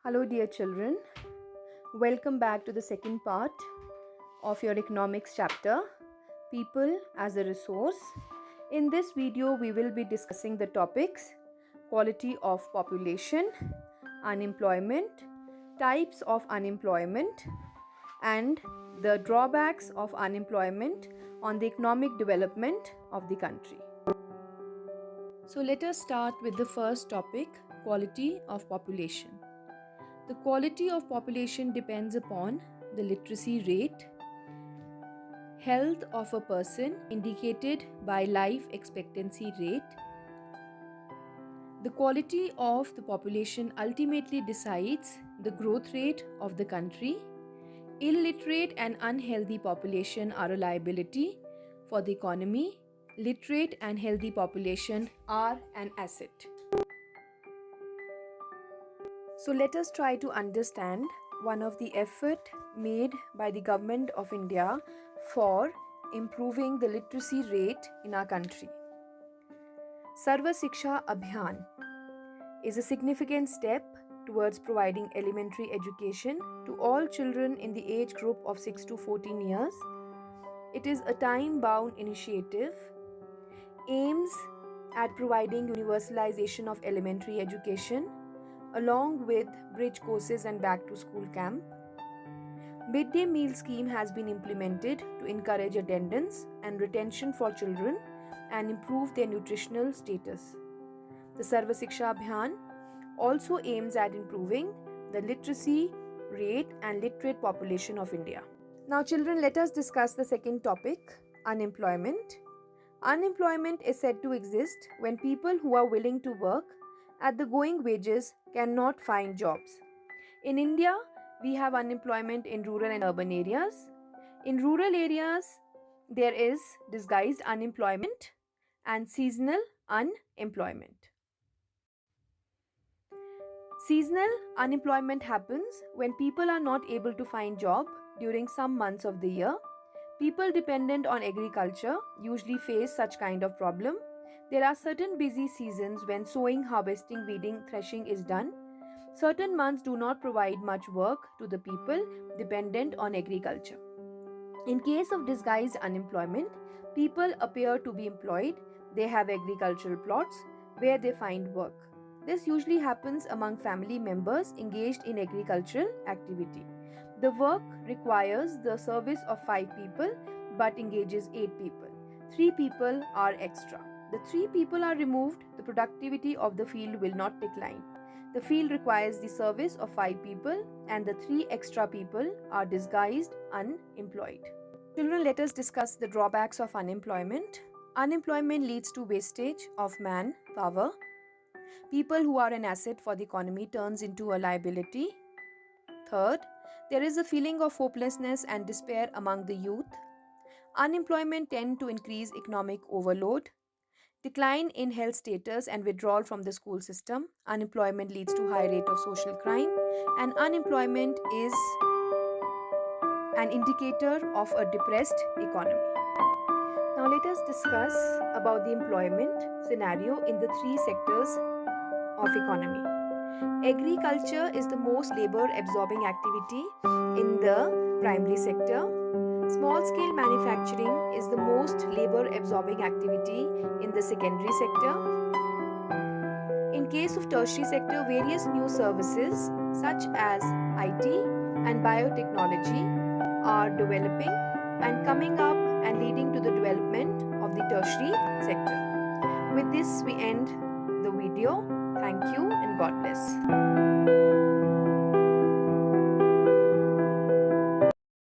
Hello, dear children. Welcome back to the second part of your economics chapter, People as a Resource. In this video, we will be discussing the topics quality of population, unemployment, types of unemployment, and the drawbacks of unemployment on the economic development of the country. So, let us start with the first topic quality of population. The quality of population depends upon the literacy rate, health of a person indicated by life expectancy rate. The quality of the population ultimately decides the growth rate of the country. Illiterate and unhealthy population are a liability for the economy. Literate and healthy population are an asset. So let us try to understand one of the effort made by the government of India for improving the literacy rate in our country. Sarva Shiksha Abhiyan is a significant step towards providing elementary education to all children in the age group of 6 to 14 years. It is a time-bound initiative, aims at providing universalization of elementary education along with bridge courses and back to school camp. Midday meal scheme has been implemented to encourage attendance and retention for children and improve their nutritional status. The Sarva Shiksha Abhiyan also aims at improving the literacy rate and literate population of India. Now children, let us discuss the second topic, unemployment. Unemployment is said to exist when people who are willing to work at the going wages cannot find jobs. In India, we have unemployment in rural and urban areas. In rural areas, there is disguised unemployment and seasonal unemployment. Seasonal unemployment happens when people are not able to find job during some months of the year. People dependent on agriculture usually face such kind of problem. There are certain busy seasons when sowing, harvesting, weeding, threshing is done. Certain months do not provide much work to the people dependent on agriculture. In case of disguised unemployment, people appear to be employed. They have agricultural plots where they find work. This usually happens among family members engaged in agricultural activity. The work requires the service of 5 people but engages 8 people. 3 people are extra. The 3 people are removed, the productivity of the field will not decline. The field requires the service of 5 people and the 3 extra people are disguised unemployed. Children, let us discuss the drawbacks of unemployment. Unemployment leads to wastage of manpower. People who are an asset for the economy turns into a liability. Third, there is a feeling of hopelessness and despair among the youth. Unemployment tends to increase economic overload. Decline in health status and withdrawal from the school system. Unemployment leads to high rate of social crime, and unemployment is an indicator of a depressed economy. Now let us discuss about the employment scenario in the 3 sectors of economy. Agriculture is the most labor absorbing activity in the primary sector. Small scale manufacturing is the most labor absorbing activity in the secondary sector. In case of tertiary sector, various new services such as IT and biotechnology are developing and coming up and leading to the development of the tertiary sector. With this, we end the video. Thank you and God bless.